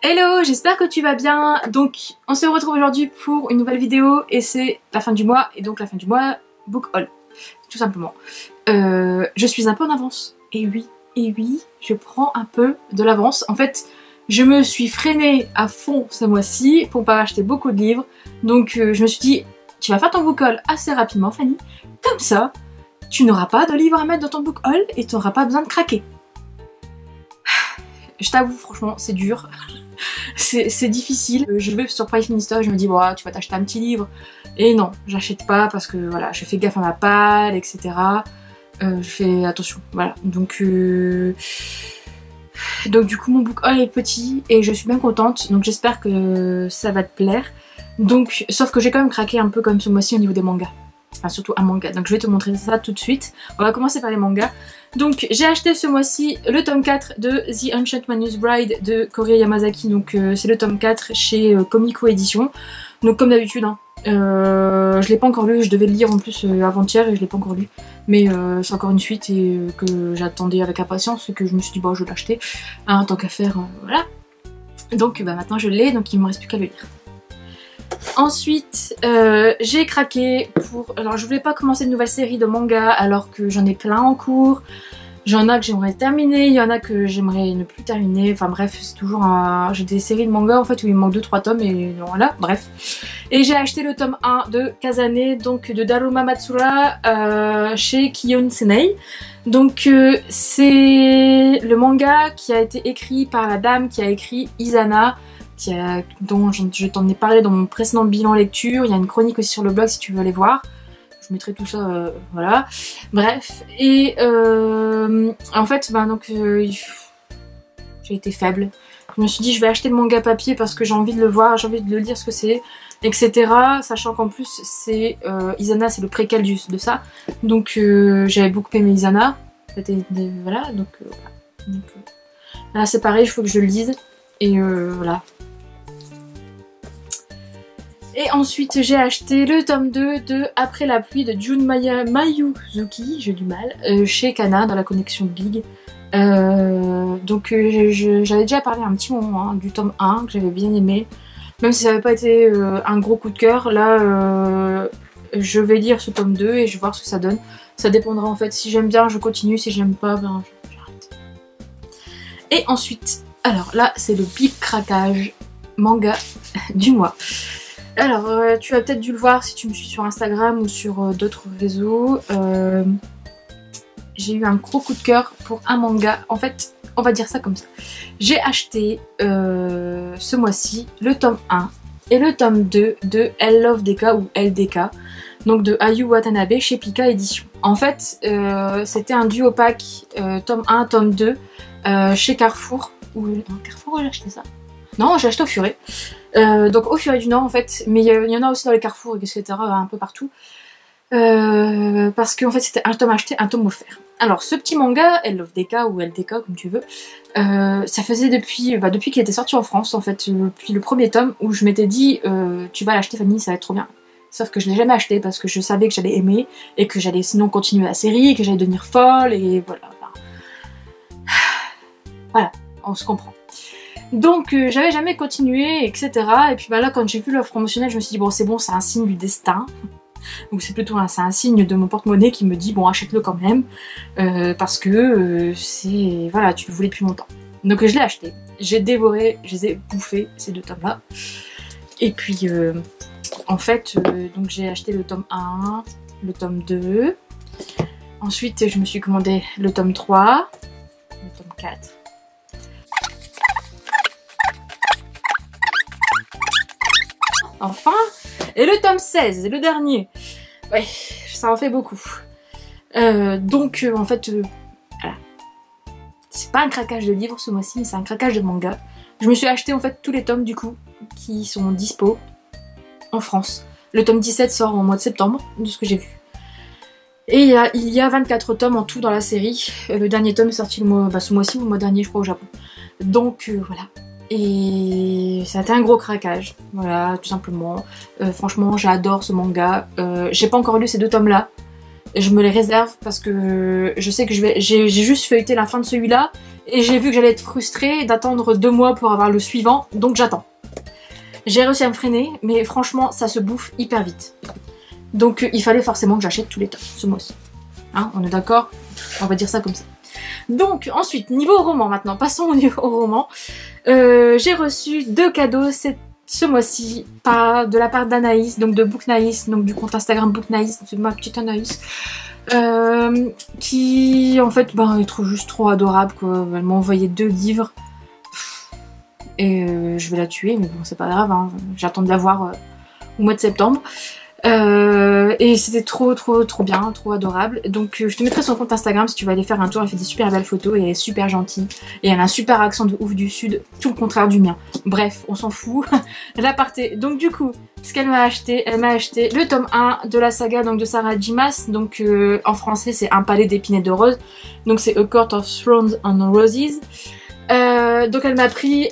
Hello, j'espère que tu vas bien. Donc on se retrouve aujourd'hui pour une nouvelle vidéo et c'est la fin du mois, et donc la fin du mois book haul, tout simplement. Je suis un peu en avance, et oui, je prends un peu de l'avance. En fait, je me suis freinée à fond ce mois-ci pour pas acheter beaucoup de livres, donc je me suis dit, tu vas faire ton book haul assez rapidement Fanny, comme ça tu n'auras pas de livres à mettre dans ton book haul et tu n'auras pas besoin de craquer. Je t'avoue, franchement, c'est dur. C'est difficile. Je vais sur Price Minister, je me dis, bon, tu vas t'acheter un petit livre. Et non, j'achète pas parce que voilà, je fais gaffe à ma palle, etc. Je fais attention, voilà. Donc du coup, mon book haul est petit et je suis bien contente. Donc j'espère que ça va te plaire. Donc, sauf que j'ai quand même craqué un peu comme ce mois-ci au niveau des mangas. Enfin, surtout un manga. Donc je vais te montrer ça tout de suite. On va commencer par les mangas. Donc j'ai acheté ce mois-ci le tome 4 de The Ancient Manus Bride de Koreya Yamazaki. Donc c'est le tome 4 chez Comico Édition. Donc comme d'habitude, hein, je l'ai pas encore lu. Je devais le lire en plus avant-hier et je l'ai pas encore lu. Mais c'est encore une suite et que j'attendais avec impatience et que je me suis dit bon, je vais l'acheter. Hein, tant qu'à faire, voilà. Donc maintenant je l'ai, donc il me reste plus qu'à le lire. Ensuite, j'ai craqué pour... Alors je voulais pas commencer une nouvelle série de mangas alors que j'en ai plein en cours. J'en ai que j'aimerais terminer, il y en a que j'aimerais ne plus terminer. Enfin bref, c'est toujours un... J'ai des séries de mangas en fait où il me manque 2-3 tomes et voilà, bref. Et j'ai acheté le tome 1 de Kazane, donc de Daruma Matsura chez Kion Senei. Donc c'est le manga qui a été écrit par la dame qui a écrit Izana, dont je t'en ai parlé dans mon précédent bilan lecture. Il y a une chronique aussi sur le blog si tu veux aller voir. Je mettrai tout ça, voilà. Bref, et en fait, donc j'ai été faible. Je me suis dit je vais acheter le manga papier parce que j'ai envie de le voir, j'ai envie de le lire ce que c'est, etc. Sachant qu'en plus c'est Izana, c'est le préquel de ça. Donc j'avais beaucoup aimé Izana. Voilà, donc là c'est pareil, il faut que je le lise. Et voilà. Et ensuite j'ai acheté le tome 2 de Après la pluie de Jun Mayuzuki, j'ai du mal, chez Kana dans la collection Big. Donc j'avais déjà parlé un petit moment hein, du tome 1 que j'avais bien aimé. Même si ça n'avait pas été un gros coup de cœur, là je vais lire ce tome 2 et je vais voir ce que ça donne. Ça dépendra en fait, si j'aime bien je continue, si j'aime pas ben j'arrête. Et ensuite, alors là c'est le big craquage manga du mois. Alors, tu as peut-être dû le voir si tu me suis sur Instagram ou sur d'autres réseaux. J'ai eu un gros coup de cœur pour un manga. En fait, on va dire ça comme ça. J'ai acheté ce mois-ci le tome 1 et le tome 2 de Elle Love Deka ou LDK, donc de Ayu Watanabe chez Pika Édition. En fait, c'était un duo pack tome 1, tome 2 chez Carrefour. Ou dans Carrefour, j'ai acheté ça. Non, j'ai acheté au Furet. Donc au Furet du Nord en fait, mais il y en a aussi dans les carrefours, etc. un peu partout. Parce qu'en fait c'était un tome acheté, un tome offert. Alors ce petit manga, Elle Love Deka ou LDK comme tu veux, ça faisait depuis qu'il était sorti en France en fait, depuis le premier tome où je m'étais dit tu vas l'acheter Fanny, ça va être trop bien. Sauf que je l'ai jamais acheté parce que je savais que j'allais aimer et que j'allais sinon continuer la série et que j'allais devenir folle et voilà. Voilà, on se comprend. Donc j'avais jamais continué, etc. Et puis là quand j'ai vu l'offre promotionnelle, je me suis dit bon c'est un signe du destin. Ou c'est plutôt c'est un signe de mon porte-monnaie qui me dit bon achète-le quand même. Parce que c'est... Voilà, tu le voulais depuis longtemps. Donc je l'ai acheté, j'ai dévoré, je les ai bouffés ces deux tomes là. Et puis en fait, donc j'ai acheté le tome 1, le tome 2. Ensuite je me suis commandé le tome 3, le tome 4. Enfin, et le tome 16, le dernier. Ouais, ça en fait beaucoup. Donc en fait, voilà. C'est pas un craquage de livres ce mois-ci, mais c'est un craquage de manga. Je me suis acheté en fait tous les tomes du coup, qui sont dispo en France. Le tome 17 sort au mois de septembre, de ce que j'ai vu. Et il y a 24 tomes en tout dans la série. Le dernier tome est sorti ce mois-ci ou le mois dernier, je crois, au Japon. Donc voilà. Et ça a été un gros craquage, voilà, tout simplement. Franchement, j'adore ce manga. J'ai pas encore lu ces deux tomes-là. je me les réserve parce que je sais que j'ai juste feuilleté la fin de celui-là et j'ai vu que j'allais être frustrée d'attendre 2 mois pour avoir le suivant, donc j'attends. J'ai réussi à me freiner, mais franchement ça se bouffe hyper vite. Donc il fallait forcément que j'achète tous les tomes ce mois-ci. Hein, on est d'accord? On va dire ça comme ça. Donc ensuite, niveau roman maintenant, passons au niveau roman. J'ai reçu 2 cadeaux ce mois-ci de la part d'Anaïs, donc de Booknaïs, donc du compte Instagram Booknaïs, de ma petite Anaïs, qui en fait est juste trop adorable quoi. Elle m'a envoyé 2 livres et je vais la tuer, mais bon c'est pas grave, hein. J'attends de la voir au mois de septembre. Et c'était trop bien, trop adorable. Donc je te mettrai son compte Instagram si tu vas aller faire un tour. Elle fait des super belles photos et elle est super gentille. Et elle a un super accent de ouf du sud, tout le contraire du mien. Bref, on s'en fout. La partie. Donc du coup, ce qu'elle m'a acheté, elle m'a acheté le tome 1 de la saga donc de Sarah J. Maas. Donc en français c'est Un palais d'épines et de roses. Donc c'est A Court of Thorns and Roses. Donc elle m'a pris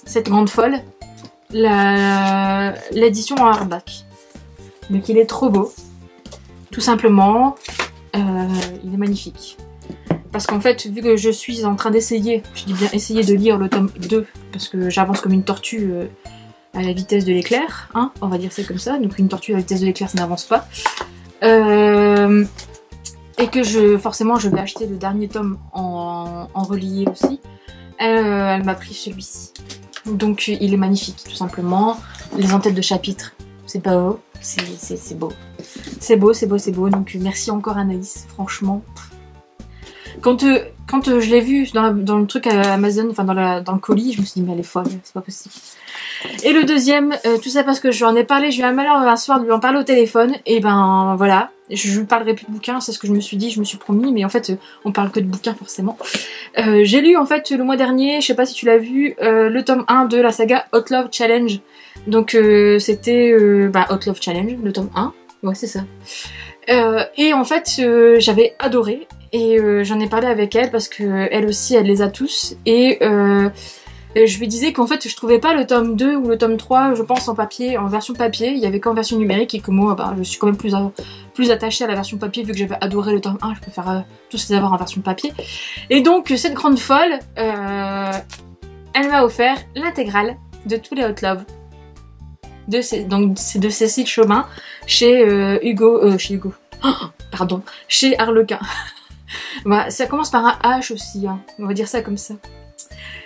cette grande folle, l'édition en hardback. Donc il est trop beau, tout simplement, il est magnifique. Parce qu'en fait, vu que je suis en train d'essayer, je dis bien essayer de lire le tome 2, parce que j'avance comme une tortue à la vitesse de l'éclair, hein, on va dire ça comme ça, donc une tortue à la vitesse de l'éclair ça n'avance pas. Et que forcément je vais acheter le dernier tome en relié aussi, elle m'a pris celui-ci. Donc il est magnifique, tout simplement. Les entêtes de chapitre, c'est pas beau. C'est beau. C'est beau, c'est beau, c'est beau. Donc merci encore Anaïs, franchement. Quand je l'ai vu dans le truc à Amazon, enfin dans le colis, je me suis dit mais elle est folle, c'est pas possible. Et le deuxième, tout ça parce que je lui en ai parlé, j'ai eu un malheur un soir de lui en parler au téléphone, et ben voilà, je lui parlerai plus de bouquins, c'est ce que je me suis dit, je me suis promis, mais en fait on parle que de bouquins forcément. J'ai lu en fait le mois dernier, je sais pas si tu l'as vu, le tome 1 de la saga Hot Love Challenge. Donc c'était Hot Love Challenge, le tome 1, ouais c'est ça. Et en fait j'avais adoré, et j'en ai parlé avec elle parce que elle aussi elle les a tous, et je lui disais qu'en fait je trouvais pas le tome 2 ou le tome 3 je pense en version papier, il y avait qu'en version numérique, et que moi je suis quand même plus attachée à la version papier vu que j'avais adoré le tome 1, je préfère tous les avoir en version papier. Et donc cette grande folle, elle m'a offert l'intégrale de tous les Hot Love. Donc c'est de Cécile Chomin chez chez Harlequin. Bah, ça commence par un H aussi, hein. On va dire ça comme ça.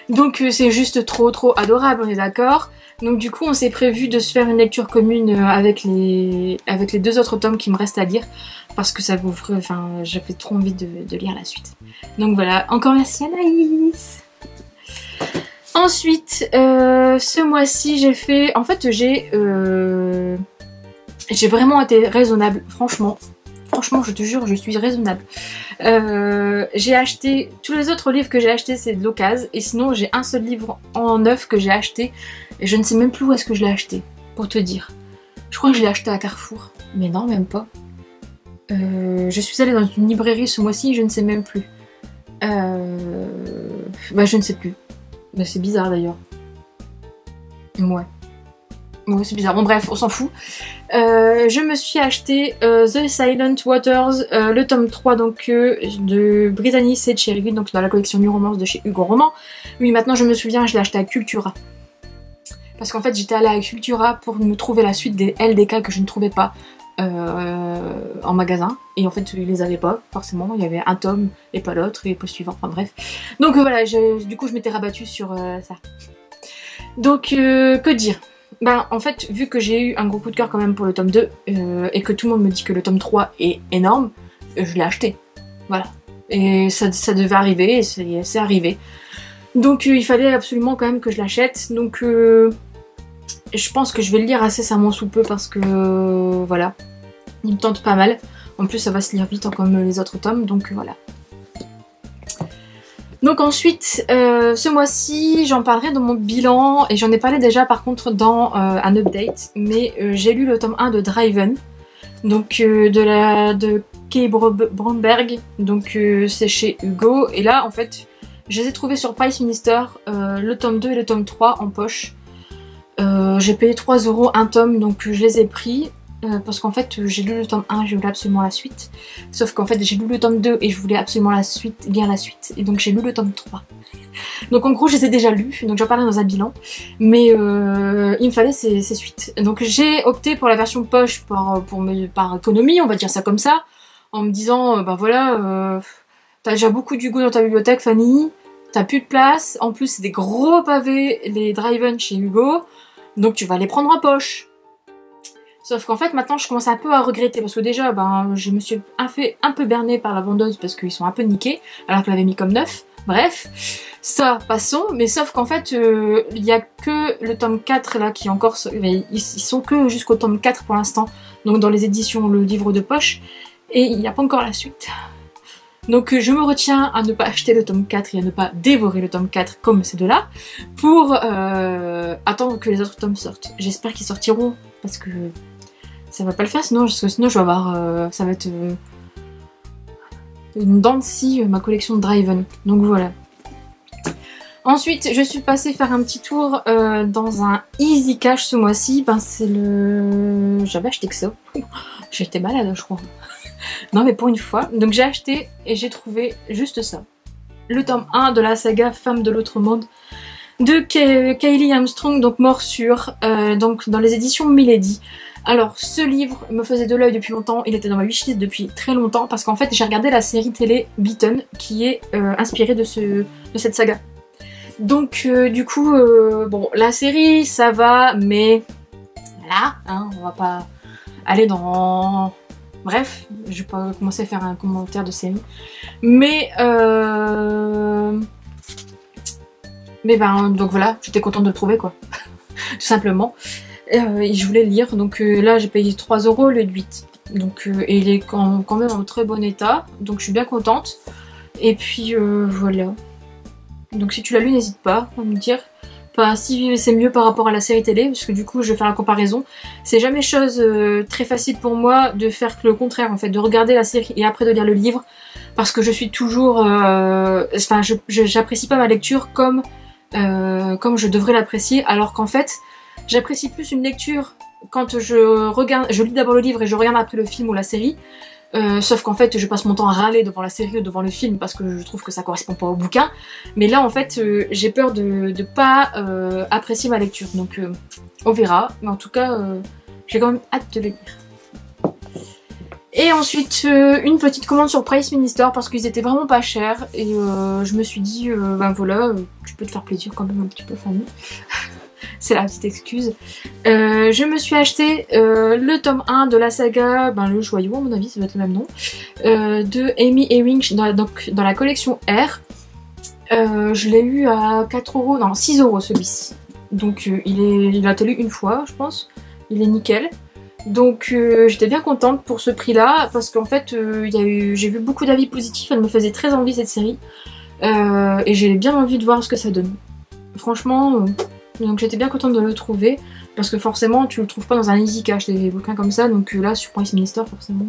Donc c'est juste trop adorable, on est d'accord. Donc du coup on s'est prévu de se faire une lecture commune avec les 2 autres tomes qui me restent à lire, parce que ça vous ferait, enfin j'avais trop envie de lire la suite. Donc voilà, encore merci Anaïs. Ensuite, ce mois-ci j'ai fait, en fait j'ai vraiment été raisonnable, franchement je te jure je suis raisonnable. J'ai acheté, tous les autres livres que j'ai achetés c'est de l'occasion, et sinon j'ai un seul livre en neuf que j'ai acheté, et je ne sais même plus où est-ce que je l'ai acheté, pour te dire. Je crois que je l'ai acheté à Carrefour, mais non même pas. Je suis allée dans une librairie ce mois-ci, je ne sais même plus. Je ne sais plus. Mais c'est bizarre d'ailleurs. Ouais, c'est bizarre. Bon bref, on s'en fout. Je me suis acheté The Silent Waters, le tome 3 donc de Brittany C. Cherry, donc dans la collection New Romance de chez Hugo Roman. Oui, maintenant je me souviens, je l'ai acheté à Cultura. Parce qu'en fait j'étais allée à Cultura pour me trouver la suite des LDK que je ne trouvais pas en magasin, et en fait ils les avaient pas forcément, il y avait un tome et pas l'autre et pas le suivant, enfin bref. Donc voilà, du coup je m'étais rabattue sur ça. Donc que dire, en fait vu que j'ai eu un gros coup de cœur quand même pour le tome 2 et que tout le monde me dit que le tome 3 est énorme, je l'ai acheté, voilà. Et ça devait arriver, et c'est arrivé. Donc il fallait absolument quand même que je l'achète, donc je pense que je vais le lire incessamment sous peu, parce que voilà, il me tente pas mal. En plus ça va se lire vite comme les autres tomes, donc voilà. Donc ensuite, ce mois-ci, j'en parlerai dans mon bilan, et j'en ai parlé déjà par contre dans un update, mais j'ai lu le tome 1 de Driven, donc de Kay Bromberg, donc c'est chez Hugo, et là en fait, je les ai trouvés sur Price Minister, le tome 2 et le tome 3 en poche. J'ai payé 3 € un tome, donc je les ai pris. parce qu'en fait j'ai lu le tome 1 et je voulais absolument la suite. Sauf qu'en fait j'ai lu le tome 2 et je voulais absolument la suite, lire la suite. Et donc j'ai lu le tome 3. Donc en gros je les ai déjà lus, donc j'en parlais dans un bilan. Mais il me fallait ces suites. Donc j'ai opté pour la version poche par économie, on va dire ça comme ça. En me disant, bah voilà, t'as déjà beaucoup d'Hugo dans ta bibliothèque Fanny. T'as plus de place. En plus c'est des gros pavés, les Driven chez Hugo. Donc tu vas les prendre en poche. Sauf qu'en fait maintenant je commence un peu à regretter parce que déjà ben, je me suis un peu bernée par la vendeuse parce qu'ils sont un peu niqués alors qu'elle l'avait mis comme neuf. Bref, ça passons, mais sauf qu'en fait il n'y a que le tome 4 là qui est encore... Ils sont que jusqu'au tome 4 pour l'instant, donc dans les éditions le livre de poche, et il n'y a pas encore la suite. Donc je me retiens à ne pas acheter le tome 4 et à ne pas dévorer le tome 4 comme ces deux-là, pour attendre que les autres tomes sortent. J'espère qu'ils sortiront, parce que ça va pas le faire, sinon je vais avoir... ça va être une dent de scie, ma collection de Driven. Donc voilà. Ensuite, je suis passée faire un petit tour dans un Easy Cash ce mois-ci. Ben c'est le... J'avais acheté que ça. J'étais malade, je crois. Non mais pour une fois. Donc j'ai acheté et j'ai trouvé juste ça. Le tome 1 de la saga Femme de l'autre monde de Kaylee Armstrong, donc Morsure, donc dans les éditions Milady. Alors ce livre me faisait de l'œil depuis longtemps, il était dans ma wishlist depuis très longtemps parce qu'en fait j'ai regardé la série télé Beaten qui est inspirée de cette saga. Donc du coup, bon la série ça va, mais voilà, hein, on va pas aller dans... Bref, je vais pas commencer à faire un commentaire de série. Mais ben, donc voilà, j'étais contente de le trouver quoi. Tout simplement. Et je voulais le lire, donc là j'ai payé 3 € le 8. Donc, et il est quand même en très bon état, donc je suis bien contente. Et puis voilà. Donc si tu l'as lu, n'hésite pas à me dire. Enfin, si c'est mieux par rapport à la série télé, parce que du coup je vais faire la comparaison. C'est jamais chose très facile pour moi de faire le contraire en fait, de regarder la série et après de lire le livre, parce que je suis toujours... Enfin, j'apprécie pas ma lecture comme je devrais l'apprécier, alors qu'en fait j'apprécie plus une lecture quand je lis d'abord le livre et je regarde après le film ou la série. Sauf qu'en fait je passe mon temps à râler devant la série ou devant le film parce que je trouve que ça correspond pas au bouquin. Mais là en fait j'ai peur de pas apprécier ma lecture. Donc on verra. Mais en tout cas j'ai quand même hâte de le lire. Et ensuite une petite commande sur Price Minister parce qu'ils étaient vraiment pas chers. Et je me suis dit ben voilà, tu peux te faire plaisir quand même un petit peu Fanny. C'est la petite excuse. Je me suis acheté le tome 1 de la saga, ben, le joyau à mon avis, ça doit être le même nom, de Amy Ewing dans la collection R. Je l'ai eu à 4 €, non 6 € celui-ci. Donc il a été lu une fois je pense, il est nickel. Donc j'étais bien contente pour ce prix là, parce qu'en fait j'ai vu beaucoup d'avis positifs, elle me faisait très envie cette série. Et j'ai bien envie de voir ce que ça donne. Franchement... Donc j'étais bien contente de le trouver, parce que forcément tu le trouves pas dans un Easy Cash des bouquins comme ça, donc là sur Price Minister forcément.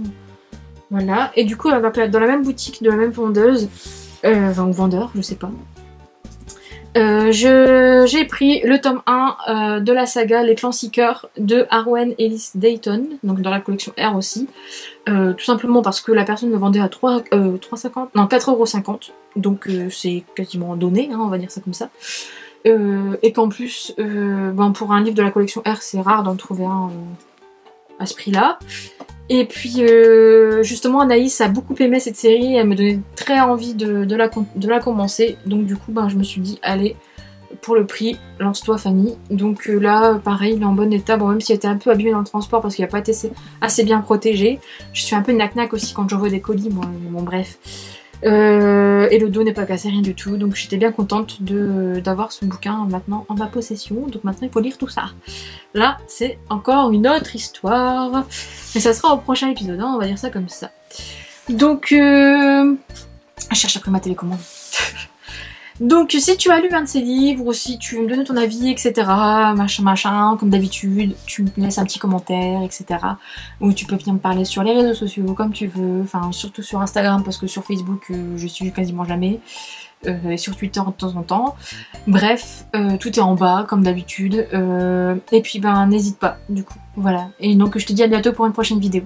Voilà, et du coup dans la même boutique de la même vendeuse, enfin ou vendeur, je sais pas. J'ai pris le tome 1 de la saga Les Clans Seekers de Arwen Ellis Dayton, donc dans la collection R aussi. Tout simplement parce que la personne me vendait à 4,50 €, donc c'est quasiment donné, hein, on va dire ça comme ça. Et qu'en plus, ben pour un livre de la collection R, c'est rare d'en trouver un à ce prix-là. Et puis, justement, Anaïs a beaucoup aimé cette série, elle me donnait très envie de la commencer. Donc du coup, ben, je me suis dit, allez, pour le prix, lance-toi Fanny. Donc là, pareil, il est en bon état, bon, même s'il était un peu abîmé dans le transport parce qu'il n'a pas été assez bien protégé. Je suis un peu knack-knack aussi quand j'envoie des colis, moi, bon bref. Et le dos n'est pas cassé, rien du tout, donc j'étais bien contente d'avoir ce bouquin maintenant en ma possession. Donc maintenant il faut lire tout ça. Là c'est encore une autre histoire, mais ça sera au prochain épisode, hein, on va dire ça comme ça. Donc je cherche après ma télécommande. Donc si tu as lu un de ces livres ou si tu veux me donner ton avis, etc., machin machin, comme d'habitude, tu me laisses un petit commentaire, etc. Ou tu peux venir me parler sur les réseaux sociaux comme tu veux, enfin surtout sur Instagram parce que sur Facebook je suis quasiment jamais, et sur Twitter de temps en temps. Bref, tout est en bas comme d'habitude, et puis ben n'hésite pas du coup, voilà. Et donc je te dis à bientôt pour une prochaine vidéo.